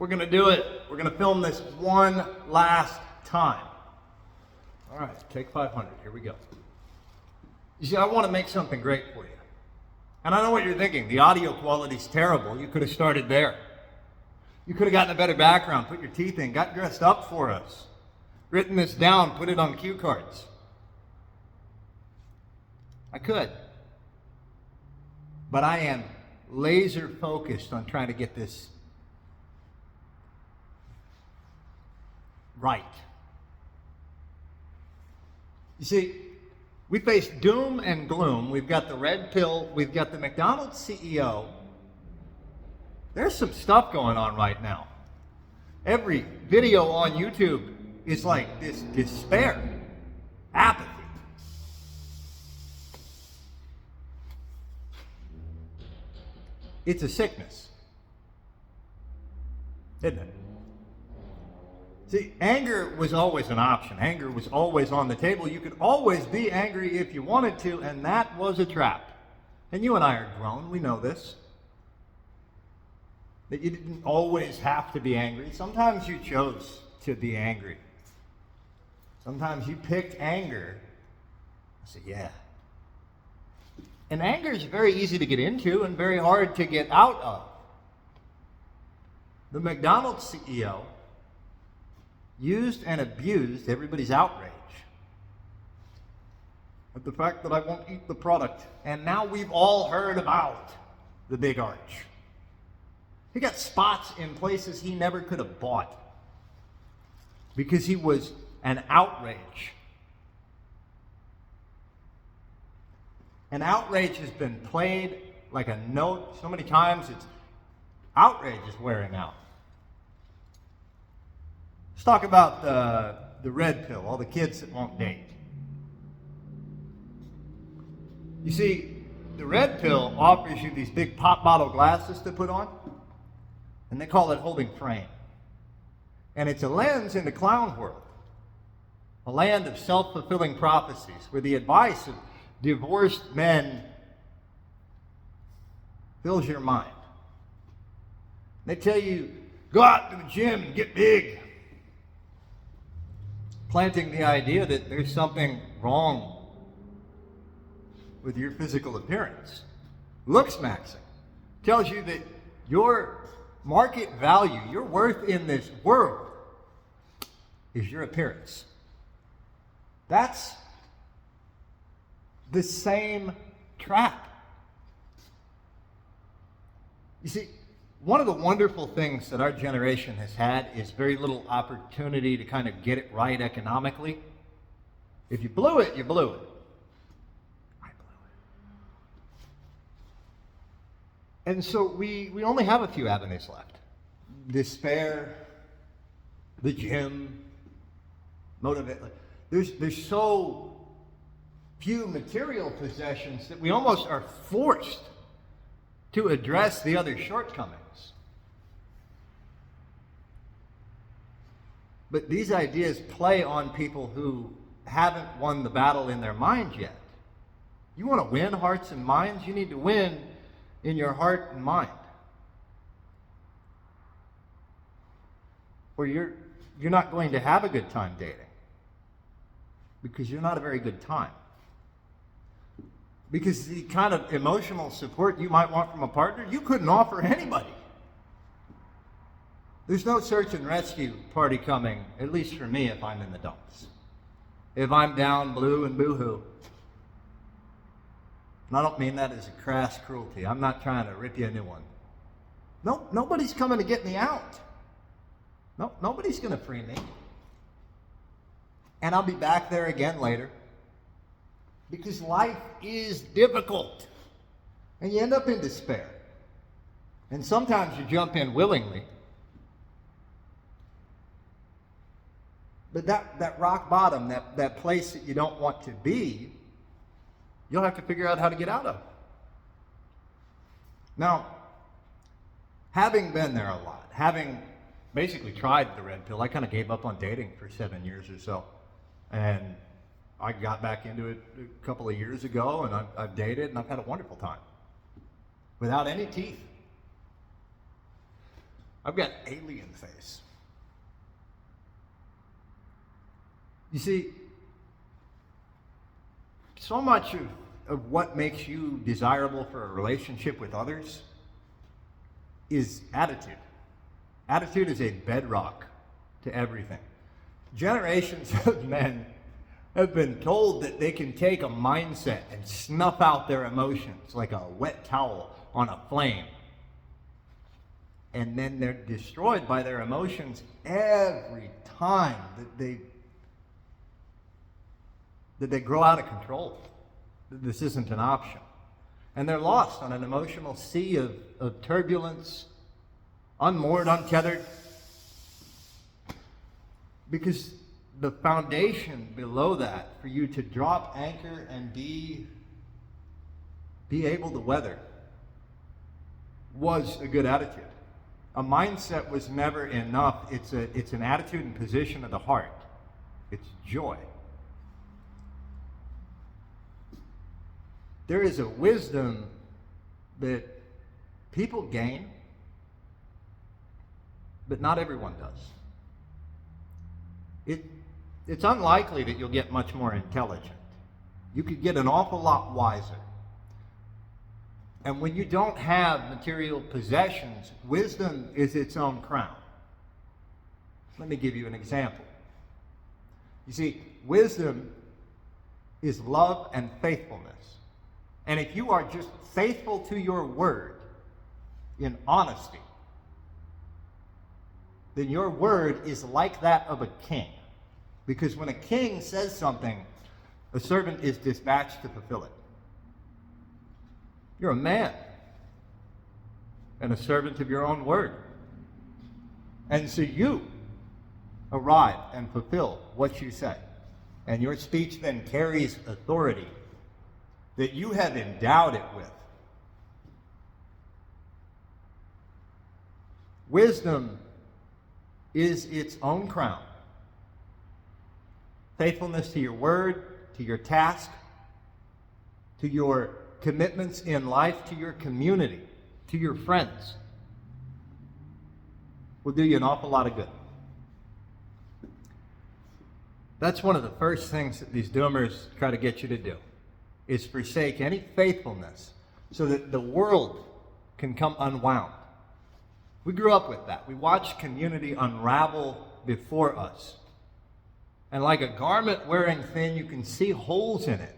We're going to do it. We're going to film this one last time. All right, take 500. Here we go. You see, I want to make something great for you. And I know what you're thinking. The audio quality's terrible. You could have started there. You could have gotten a better background, put your teeth in, got dressed up for us, written this down, put it on cue cards. I could. But I am laser focused on trying to get this right. You see, we face doom and gloom. We've got the red pill. We've got the McDonald's CEO. There's some stuff going on right now. Every video on YouTube is like this despair, apathy. It's a sickness, isn't it? See, anger was always an option. Anger was always on the table. You could always be angry if you wanted to, and that was a trap. And you and I are grown. We know this. That you didn't always have to be angry. Sometimes you chose to be angry. Sometimes you picked anger. I said, yeah. And anger is very easy to get into and very hard to get out of. The McDonald's CEO used and abused everybody's outrage at the fact that I won't eat the product. And now we've all heard about the big arch. He got spots in places he never could have bought because he was an outrage. And outrage has been played like a note so many times, outrage is wearing out. Let's talk about the red pill, all the kids that won't date. You see, the red pill offers you these big pop bottle glasses to put on, and they call it holding frame. And it's a lens in the clown world, a land of self-fulfilling prophecies, where the advice of divorced men fills your mind. They tell you, go out to the gym and get big, planting the idea that there's something wrong with your physical appearance. Looks maxing tells you that your market value, your worth in this world, is your appearance. That's the same trap. You see, one of the wonderful things that our generation has had is very little opportunity to kind of get it right economically. If you blew it, you blew it. I blew it. And so we only have a few avenues left. Despair, the gym, motivate. There's so few material possessions that we almost are forced to address the other shortcomings. But these ideas play on people who haven't won the battle in their mind yet. You want to win hearts and minds? You need to win in your heart and mind. Or you're not going to have a good time dating, because you're not a very good time. Because the kind of emotional support you might want from a partner, you couldn't offer anybody. There's no search and rescue party coming, at least for me, if I'm in the dumps. If I'm down, blue, and boo-hoo. And I don't mean that as a crass cruelty. I'm not trying to rip you a new one. No, nobody's coming to get me out. No, nobody's going to free me. And I'll be back there again later. Because life is difficult. And you end up in despair. And sometimes you jump in willingly. But that rock bottom, that place that you don't want to be, you'll have to figure out how to get out of. Now, having been there a lot, having basically tried the red pill, I kind of gave up on dating for 7 years or so. And I got back into it a couple of years ago, and I've dated, and I've had a wonderful time. Without any teeth. I've got alien face. You see, so much of what makes you desirable for a relationship with others is attitude. Attitude is a bedrock to everything. Generations of men have been told that they can take a mindset and snuff out their emotions like a wet towel on a flame. And then they're destroyed by their emotions every time that they grow out of control. This isn't an option. And they're lost on an emotional sea of turbulence, unmoored, untethered. Because the foundation below that for you to drop anchor and be able to weather was a good attitude. A mindset was never enough. It's an attitude and position of the heart. It's joy. There is a wisdom that people gain, but not everyone does. It's unlikely that you'll get much more intelligent. You could get an awful lot wiser. And when you don't have material possessions, wisdom is its own crown. Let me give you an example. You see, wisdom is love and faithfulness. And if you are just faithful to your word in honesty, then your word is like that of a king. Because when a king says something, a servant is dispatched to fulfill it. You're a man and a servant of your own word. And so you arrive and fulfill what you say. And your speech then carries authority that you have endowed it with. Wisdom is its own crown. Faithfulness to your word, to your task, to your commitments in life, to your community, to your friends, will do you an awful lot of good. That's one of the first things that these doomers try to get you to do, is forsake any faithfulness so that the world can come unwound. We grew up with that. We watched community unravel before us. And like a garment wearing thin, you can see holes in it.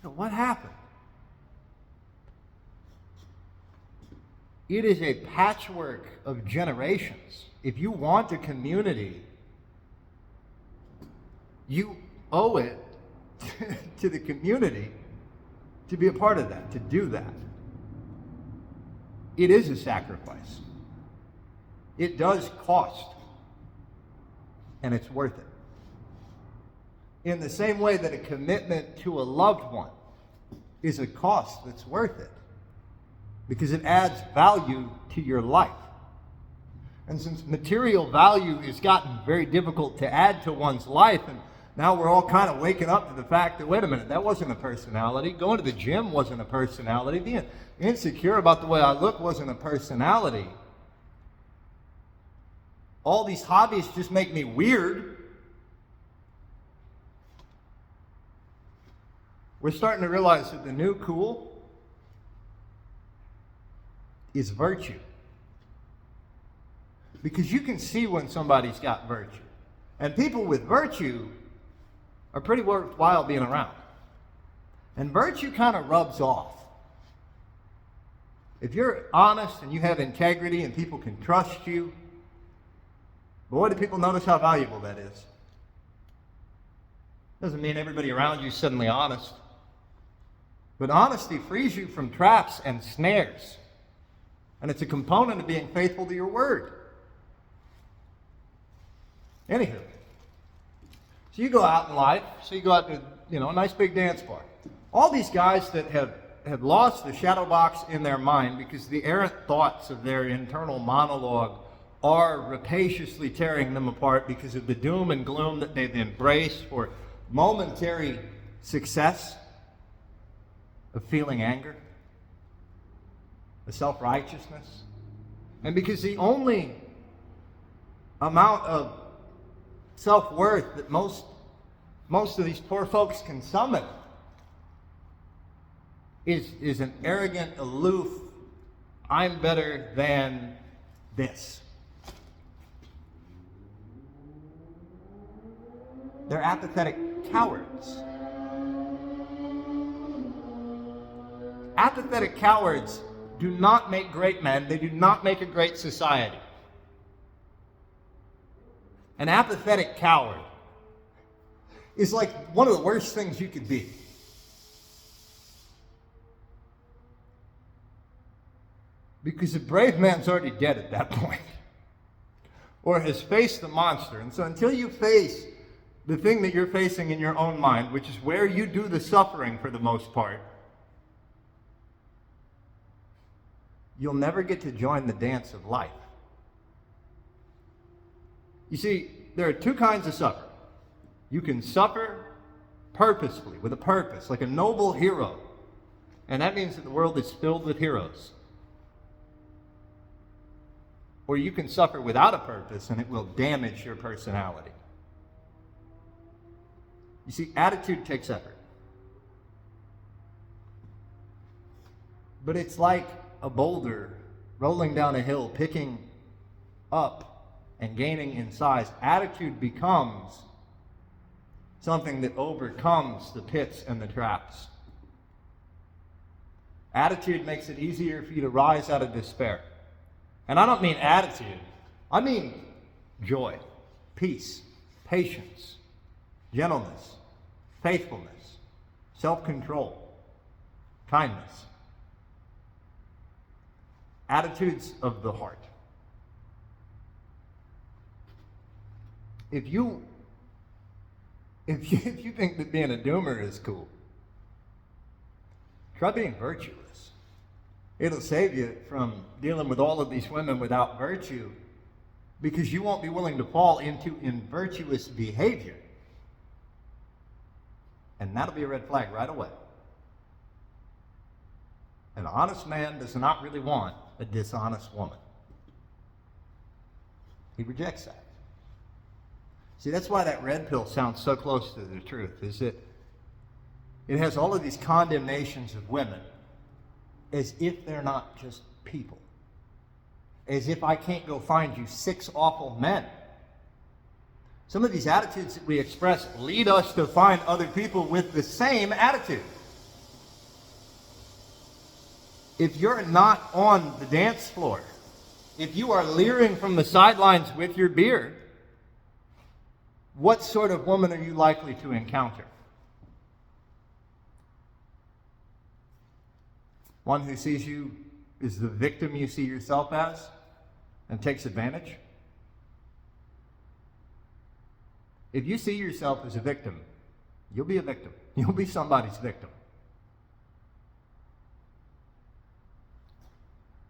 Now, what happened? It is a patchwork of generations. If you want a community, you owe it to the community to be a part of that, to do that. It is a sacrifice. It does cost. And it's worth it. In the same way that a commitment to a loved one is a cost that's worth it, because it adds value to your life. And since material value has gotten very difficult to add to one's life, and now we're all kind of waking up to the fact that, wait a minute, that wasn't a personality. Going to the gym wasn't a personality. Being insecure about the way I look wasn't a personality. All these hobbies just make me weird. We're starting to realize that the new cool is virtue. Because you can see when somebody's got virtue. And people with virtue are pretty worthwhile being around. And virtue kind of rubs off. If you're honest and you have integrity and people can trust you, boy, do people notice how valuable that is. Doesn't mean everybody around you is suddenly honest. But honesty frees you from traps and snares. And it's a component of being faithful to your word. Anywho, so you go out in life, so you go out to, a nice big dance bar. All these guys that have lost the shadow box in their mind because the errant thoughts of their internal monologue are rapaciously tearing them apart because of the doom and gloom that they've embraced for momentary success, of feeling anger, of self-righteousness. And because the only amount of self-worth that most of these poor folks can summon is an arrogant, aloof, I'm better than this. They're apathetic cowards. Apathetic cowards do not make great men. They do not make a great society. An apathetic coward is like one of the worst things you could be. Because a brave man's already dead at that point, or has faced the monster. And so until you face the thing that you're facing in your own mind, which is where you do the suffering for the most part, you'll never get to join the dance of life. You see, there are two kinds of suffering. You can suffer purposefully, with a purpose, like a noble hero. And that means that the world is filled with heroes. Or you can suffer without a purpose, and it will damage your personality. You see, attitude takes effort. But it's like a boulder rolling down a hill, picking up and gaining in size. Attitude becomes something that overcomes the pits and the traps. Attitude makes it easier for you to rise out of despair. And I don't mean attitude. I mean joy, peace, patience, gentleness, faithfulness, self-control, kindness. Attitudes of the heart. If you think that being a doomer is cool, try being virtuous. It'll save you from dealing with all of these women without virtue, because you won't be willing to fall into invirtuous behavior. And that'll be a red flag right away. An honest man does not really want a dishonest woman. He rejects that. See, that's why that red pill sounds so close to the truth, is that it has all of these condemnations of women as if they're not just people. As if I can't go find you 6 awful men. Some of these attitudes that we express lead us to find other people with the same attitude. If you're not on the dance floor, if you are leering from the sidelines with your beer, what sort of woman are you likely to encounter? One who sees you as the victim you see yourself as and takes advantage? If you see yourself as a victim, you'll be a victim. You'll be somebody's victim.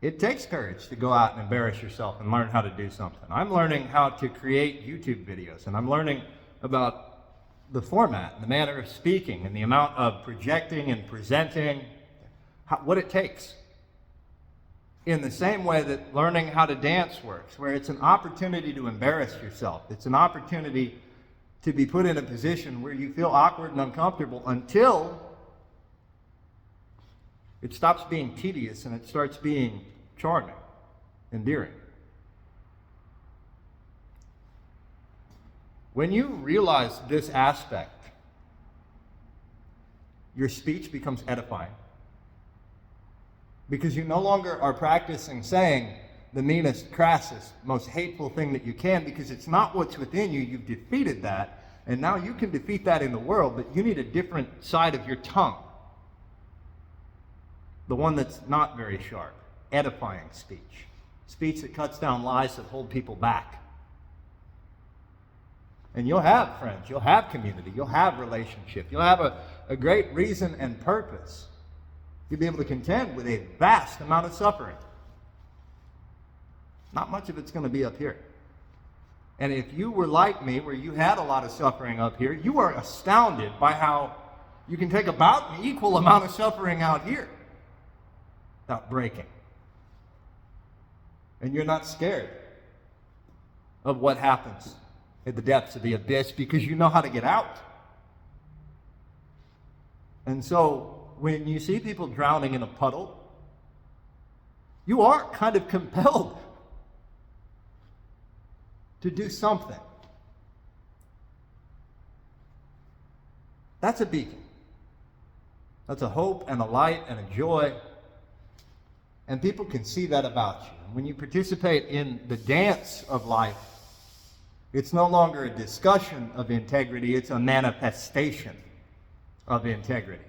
It takes courage to go out and embarrass yourself and learn how to do something. I'm learning how to create YouTube videos, and I'm learning about the format and the manner of speaking and the amount of projecting and presenting, what it takes. In the same way that learning how to dance works, where it's an opportunity to embarrass yourself. It's an opportunity to be put in a position where you feel awkward and uncomfortable until it stops being tedious and it starts being charming, endearing. When you realize this aspect, your speech becomes edifying. Because you no longer are practicing saying the meanest, crassest, most hateful thing that you can, because it's not what's within you. You've defeated that, and now you can defeat that in the world, but you need a different side of your tongue. The one that's not very sharp, edifying speech. Speech that cuts down lies that hold people back. And you'll have friends, you'll have community, you'll have relationship, you'll have a great reason and purpose. You'll be able to contend with a vast amount of suffering. Not much of it's going to be up here. And if you were like me, where you had a lot of suffering up here, you are astounded by how you can take about an equal amount of suffering out here without breaking. And you're not scared of what happens at the depths of the abyss because you know how to get out. And so when you see people drowning in a puddle, you are kind of compelled to do something. That's a beacon. That's a hope and a light and a joy. And people can see that about you. When you participate in the dance of life, it's no longer a discussion of integrity, it's a manifestation of integrity.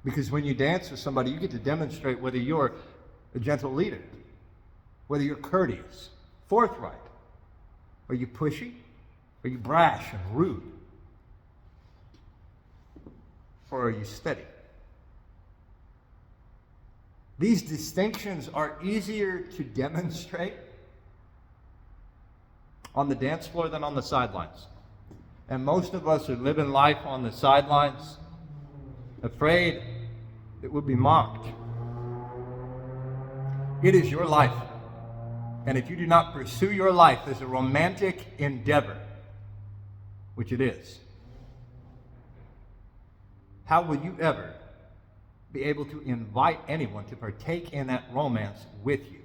Because when you dance with somebody, you get to demonstrate whether you're a gentle leader, whether you're courteous, forthright, are you pushy, are you brash and rude, or are you steady? These distinctions are easier to demonstrate on the dance floor than on the sidelines. And most of us are living life on the sidelines, afraid it would be mocked. It is your life. And if you do not pursue your life as a romantic endeavor, which it is, how will you ever be able to invite anyone to partake in that romance with you?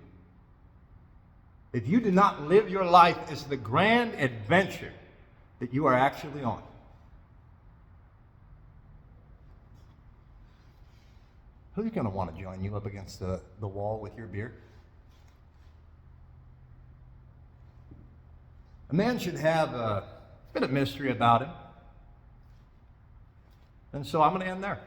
If you do not live your life as the grand adventure that you are actually on. Who's going to want to join you up against the wall with your beer? A man should have a bit of mystery about him. And so I'm going to end there.